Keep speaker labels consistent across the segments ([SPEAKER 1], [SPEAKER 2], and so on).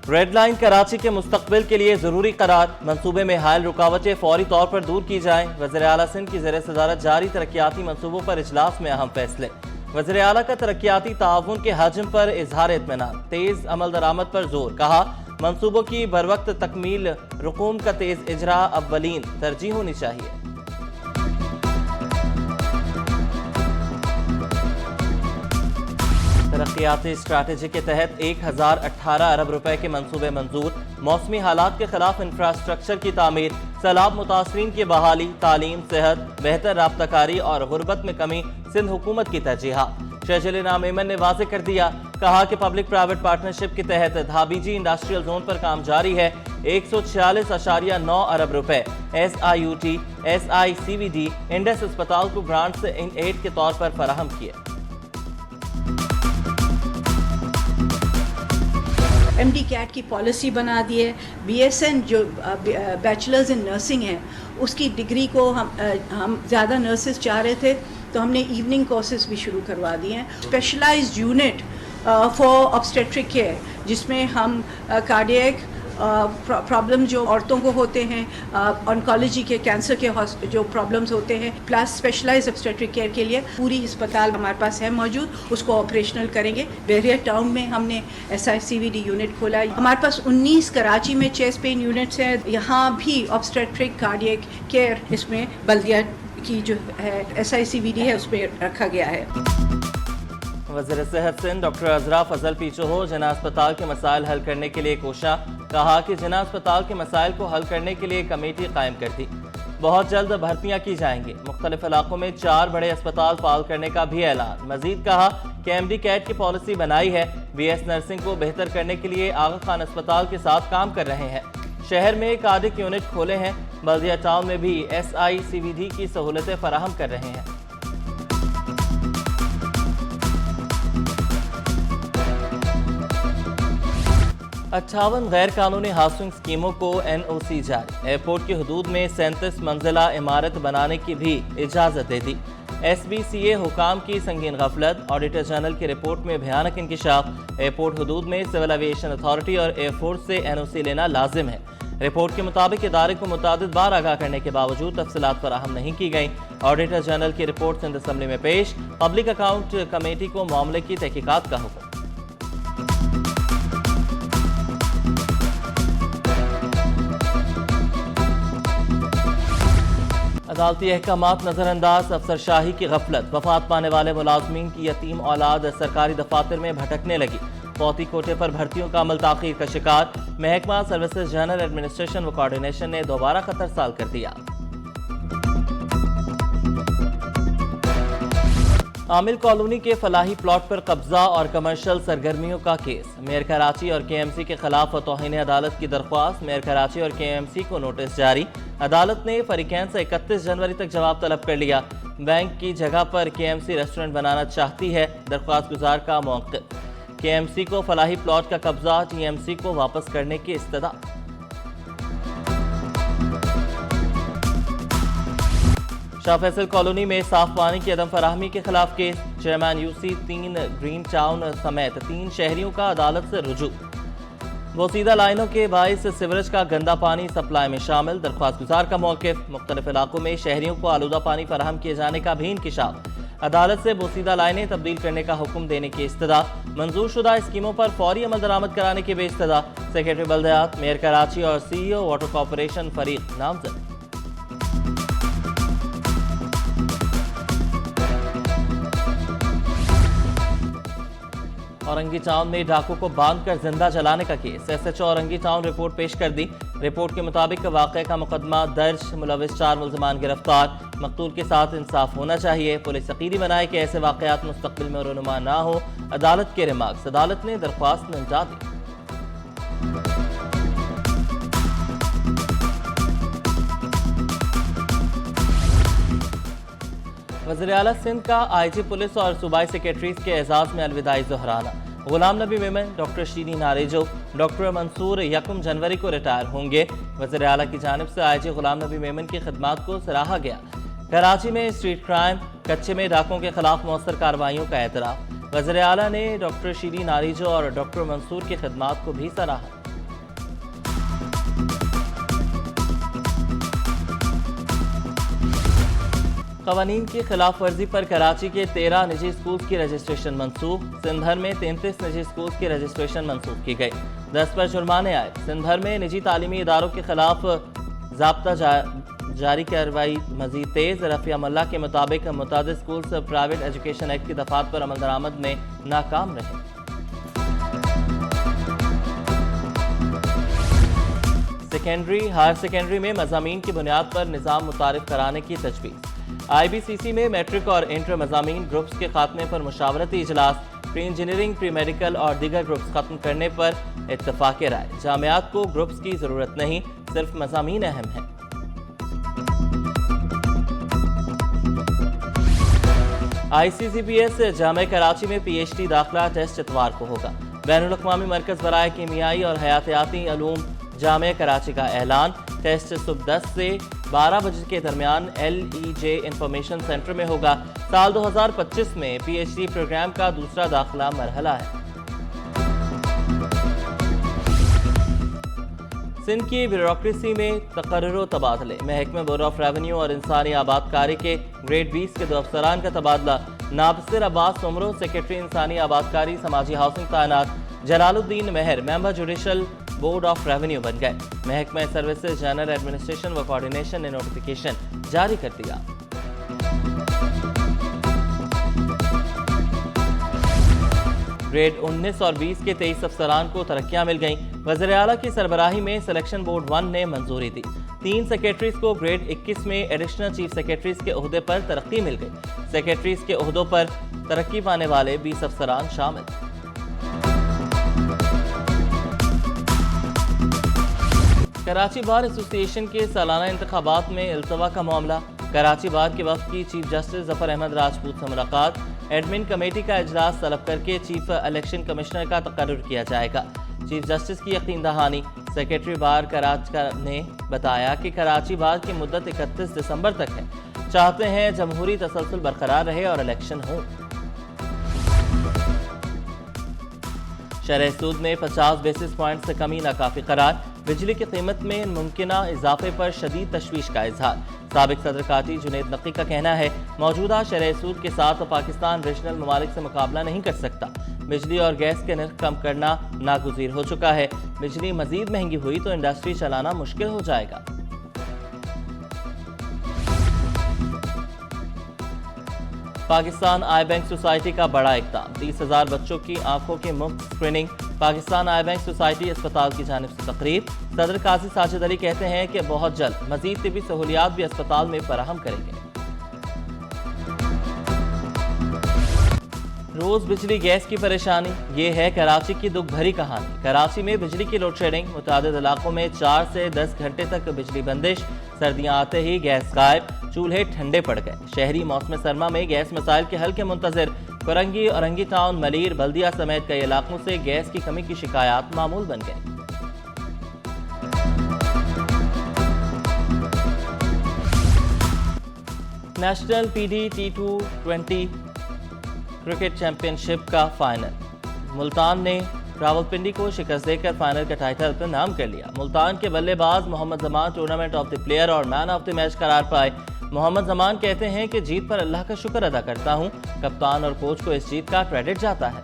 [SPEAKER 1] Red line Karachi کے مستقبل کے لیے ضروری قرار، منصوبے میں حائل رکاوٹیں فوری طور پر دور کی جائیں۔ وزیر اعلیٰ سندھ کی زیر صدارت جاری ترقیاتی منصوبوں پر اجلاس میں اہم فیصلے۔ وزیر اعلیٰ کا ترقیاتی تعاون کے حجم پر اظہار اطمینان، تیز عمل درآمد پر زور، کہا منصوبوں کی بروقت تکمیل، رقوم کا تیز اجرا اولین ترجیح ہونی چاہیے۔ ترقیاتی اسٹریٹجی کے تحت 1018 ارب روپے کے منصوبے منظور، موسمی حالات کے خلاف انفراسٹرکچر کی تعمیر، سیلاب متاثرین کی بحالی، تعلیم، صحت، بہتر رابطہ کاری اور غربت میں کمی سندھ حکومت کی ترجیحات۔ شہزل انعام ایمن نے واضح کر دیا، کہا کہ پبلک پرائیویٹ پارٹنرشپ کے تحت دھابیجی انڈسٹریل زون پر کام جاری ہے۔ 146.9 ارب روپے SIUT SICVD انڈس اسپتال کو گرانٹس ان ایڈ کے طور پر فراہم کیے۔
[SPEAKER 2] MD CAT کی پالیسی بنا دی ہے۔ BSN جو بیچلرز ان نرسنگ ہے، اس کی ڈگری کو ہم زیادہ نرسز چاہ رہے تھے تو ہم نے ایوننگ کورسز بھی شروع کروا دیے ہیں۔ Specialised unit for obstetric care, جس میں ہم کارڈیک پرابلم جو عورتوں کو ہوتے ہیں، آنکالوجی کے کینسر کے جو پرابلمز ہوتے ہیں، پلس اسپیشلائزڈ obstetric کیئر کے لیے پوری ہسپتال ہمارے پاس ہے موجود، اس کو آپریشنل کریں گے۔ بحریہ ٹاؤن میں ہم نے SICVD یونٹ کھولا ہے۔ ہمارے پاس 19 کراچی میں چیسٹ پین یونٹس ہیں، یہاں بھی obstetric کارڈیک کیئر اس میں بلدیہ کی جو ہے SICVD ہے اس میں رکھا گیا ہے۔
[SPEAKER 1] وزیر صحت سندھ ڈاکٹر عذرا فضل پیچو جنا اسپتال کے مسائل حل کرنے کے لیے کوشاں، کہا کہ جنا اسپتال کے مسائل کو حل کرنے کے لیے کمیٹی قائم کر دی، بہت جلد بھرتیاں کی جائیں گی۔ مختلف علاقوں میں 4 بڑے اسپتال فعال کرنے کا بھی اعلان۔ مزید کہا کہ MD CAT کی پالیسی بنائی ہے، BS نرسنگ کو بہتر کرنے کے لیے آغا خان اسپتال کے ساتھ کام کر رہے ہیں۔ شہر میں کارڈک یونٹ کھولے ہیں، بلدیہ ٹاؤن میں بھی SICVD کی سہولتیں فراہم کر رہے ہیں۔ اٹھاون غیر قانونی ہاؤسنگ اسکیموں کو NOC جاری، ایئرپورٹ کی حدود میں 37 منزلہ عمارت بنانے کی بھی اجازت دے دی۔ SBCA حکام کی سنگین غفلت، آڈیٹر جنرل کی رپورٹ میں بھیانک انکشاف، ایئرپورٹ حدود میں سول ایویشن اتھارٹی اور ایئر فورس سے NOC لینا لازم ہے۔ رپورٹ کے مطابق ادارے کو متعدد بار آگاہ کرنے کے باوجود تفصیلات فراہم نہیں کی گئیں۔ آڈیٹر جنرل کی رپورٹ سندھ اسمبلی میں پیش، پبلک اکاؤنٹ کمیٹی کو معاملے کی تحقیقات کا حکم۔ عدالتی احکامات نظر انداز، افسر شاہی کی غفلت، وفات پانے والے ملازمین کی یتیم اولاد سرکاری دفاتر میں بھٹکنے لگی، فوتی کوٹے پر بھرتیوں کا عمل تاخیر کا شکار، محکمہ سروسز جنرل ایڈمنسٹریشن و کوارڈینیشن نے دوبارہ خطر سال کر دیا۔ عامل کالونی کے فلاحی پلاٹ پر قبضہ اور کمرشل سرگرمیوں کا کیس، میئر کراچی اور KMC کے خلاف توہین عدالت کی درخواست، میئر کراچی اور KMC کو نوٹس جاری، عدالت نے فریقین سے 31 جنوری تک جواب طلب کر لیا۔ بینک کی جگہ پر KMC ریسٹورنٹ بنانا چاہتی ہے، درخواست گزار کا موقف، KMC کو فلاحی پلاٹ کا قبضہ، TMC کو واپس کرنے کی استدعا۔ شاہ فیصل کالونی میں صاف پانی کی عدم فراہمی کے خلاف case, chairman UC 3 green town سمیت 3 شہریوں کا عدالت سے رجوع۔ بوسیدہ لائنوں کے باعث سیوریج کا گندا پانی سپلائی میں شامل، درخواست گزار کا موقف، مختلف علاقوں میں شہریوں کو آلودہ پانی فراہم کیے جانے کا بھی انکشاف، عدالت سے بوسیدہ لائنیں تبدیل کرنے کا حکم دینے کی استدعا، منظور شدہ اسکیموں پر فوری عمل درآمد کرانے کی بھی استدعا، سیکریٹری بلدیات میئر کراچی اور CEO واٹر کارپوریشن فریق نامزد۔ اورنگی ٹاؤن میں ڈاکو کو باندھ کر زندہ جلانے کا case, SHO Orangi town report پیش کر دی، رپورٹ کے مطابق واقعے کا مقدمہ درج، ملوث 4 ملزمان گرفتار، مقتول کے ساتھ انصاف ہونا چاہیے، پولیس یقینی بنائے کہ ایسے واقعات مستقبل میں رونما نہ ہو، عدالت کے ریمارکس، عدالت نے درخواست منظور دی۔ وزیر اعلیٰ سندھ کا IG پولیس اور صوبائی سیکریٹریز کے اعزاز میں الوداعی ظہرانہ، غلام نبی میمن، ڈاکٹر شیریں ناریجو، ڈاکٹر منصور 1 جنوری کو ریٹائر ہوں گے، وزیر اعلیٰ کی جانب سے IG غلام نبی میمن کی خدمات کو سراہا گیا۔ کراچی میں اسٹریٹ کرائم، کچے میں ڈاکوں کے خلاف مؤثر کارروائیوں کا اعتراف، وزیر اعلیٰ نے ڈاکٹر شیریں ناریجو اور ڈاکٹر منصور کی خدمات کو بھی سراہا۔ قوانین کی خلاف ورزی پر کراچی کے 13 نجی سکولز کی رجسٹریشن منسوخ، سندھ بھر میں 33 نجی سکولز کی رجسٹریشن منسوخ کی گئی، 10 پر جرمانے آئے۔ سندھ بھر میں نجی تعلیمی اداروں کے خلاف ضابطہ جاری کارروائی مزید تیز۔ رفیع ملا کے مطابق متعدد سکولز پرائیویٹ ایجوکیشن ایکٹ کی دفعات پر عمل درآمد میں ناکام رہے۔ سیکنڈری ہائر سیکنڈری میں مضامین کی بنیاد پر نظام متعارف کرانے کی تجویز۔ آئی بی سی سی میں میٹرک اور انٹر مضامین گروپس کے خاتمے پر مشاورتی اجلاس، پری انجینئرنگ، پری میڈیکل اور دیگر گروپس ختم کرنے پر اتفاق رائے۔ جامعات کو گروپس کی ضرورت نہیں، صرف مضامین اہم ہیں۔ آئی سی سی پی ایس جامعہ کراچی میں پی ایچ ڈی داخلہ ٹیسٹ اتوار کو ہوگا۔ بین الاقوامی مرکز برائے کیمیائی اور حیاتیاتی علوم جامعہ کراچی کا اعلان۔ ٹیسٹ صبح 10 سے 12 بجے کے درمیان ایل ای جے انفارمیشن سینٹر میں ہوگا۔ سال 2025 میں پی ایچ ڈی پروگرام کا دوسرا داخلہ مرحلہ ہے۔ سندھ کی بیوروکریسی میں تقرر و تبادلے۔ محکمہ بورڈ آف ریونیو اور انسانی آبادکاری کے گریڈ 20 کے 2 افسران کا تبادلہ۔ ناصر عباس سمرو سیکرٹری انسانی آبادکاری سماجی ہاؤسنگ تعینات۔ جلال الدین مہر ممبر جوڈیشل بورڈ آف ریونیو بن گئے۔ محکمہ سروسز جنرل ایڈمنسٹریشن و کوارڈینیشن نے نوٹیفیکیشن جاری کر دیا۔ گریڈ 19 اور 20 کے 23 افسران کو ترقیاں مل گئیں۔ وزیر اعلیٰ کی سربراہی میں سلیکشن بورڈ 1 نے منظوری دی۔ 3 سیکرٹریز کو گریڈ 21 میں ایڈیشنل چیف سیکرٹریز کے عہدے پر ترقی مل گئی۔ سیکرٹریز کے عہدوں پر ترقی پانے والے 20 افسران شامل۔ کراچی بار ایسوسی ایشن کے سالانہ انتخابات میں التوا کا معاملہ۔ کراچی بار کے وفد کی چیف جسٹس ظفر احمد راجپوت سے ملاقات۔ ایڈمن کمیٹی کا اجلاس طلب کر کے چیف الیکشن کمشنر کا تقرر کیا جائے گا۔ چیف جسٹس کی یقین دہانی۔ سیکرٹری بار کراچی نے بتایا کہ کراچی بار کی مدت 31 دسمبر تک ہے۔ چاہتے ہیں جمہوری تسلسل برقرار رہے اور الیکشن ہو۔ شرح سود میں 50 بیسس پوائنٹ سے کمی ناکافی قرار۔ بجلی کی قیمت میں ممکنہ اضافے پر شدید تشویش کا اظہار۔ سابق صدر کاٹی جنید نقی کا کہنا ہے موجودہ شرح سود کے ساتھ پاکستان ریجنل ممالک سے مقابلہ نہیں کر سکتا۔ بجلی اور گیس کے نرخ کم کرنا ناگزیر ہو چکا ہے۔ بجلی مزید مہنگی ہوئی تو انڈسٹری چلانا مشکل ہو جائے گا۔ پاکستان آئی بینک سوسائٹی کا بڑا اقدام۔ 30,000 بچوں کی آنکھوں کی مفت screening. Pakistan I bank society اسپتال کی جانب سے تقریب۔ صدر قاضی ساجد علی کہتے ہیں کہ بہت جلد مزید طبی سہولیات بھی اسپتال میں فراہم کریں گے۔ روز بجلی گیس کی پریشانی، یہ ہے کراچی کی دکھ بھری کہانی۔ کراچی میں بجلی کی لوڈ شیڈنگ، متعدد علاقوں میں 4 سے 10 گھنٹے تک بجلی بندش۔ سردیاں آتے ہی گیس غائب، چولہے ٹھنڈے پڑ گئے۔ شہری موسم سرما میں گیس مسائل کے حل کے منتظر۔ فرنگی، اورنگی ٹاؤن، ملیر، بلدیہ سمیت کئی علاقوں سے گیس کی کمی کی شکایات معمول بن گئے۔ National P D T20 cricket championship کا فائنل۔ ملتان نے راولپنڈی کو شکست دے کر فائنل کا ٹائٹل اپنا نام کر لیا۔ ملتان کے بلے باز Muhammad Zaman tournament of the player اور مین آف دی میچ قرار پائے۔ محمد زمان کہتے ہیں کہ جیت پر اللہ کا شکر ادا کرتا ہوں، کپتان اور کوچ کو اس جیت کا کریڈٹ جاتا ہے۔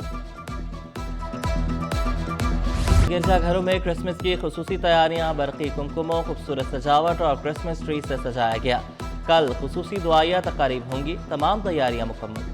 [SPEAKER 1] گرجا گھروں میں کرسمس کی خصوصی تیاریاں، برقی کمکموں، خوبصورت سجاوٹ اور کرسمس ٹری سے سجایا گیا۔ کل خصوصی دعائیہ تقاریب ہوں گی، تمام تیاریاں مکمل۔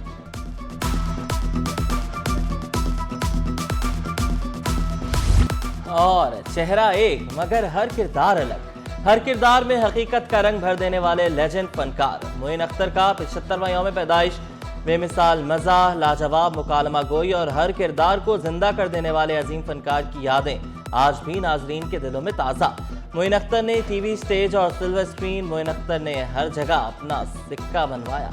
[SPEAKER 1] اور چہرہ ایک مگر ہر کردار الگ، ہر کردار میں حقیقت کا رنگ بھر دینے والے لیجنڈ فنکار معین اختر کا 75واں یوم پیدائش۔ بے مثال مزاح، لاجواب مکالمہ گوئی اور ہر کردار کو زندہ کر دینے والے عظیم فنکار کی یادیں آج بھی ناظرین کے دلوں میں تازہ۔ معین اختر نے ٹی وی، سٹیج اور سلور اسکرین، معین اختر نے ہر جگہ اپنا سکہ بنوایا۔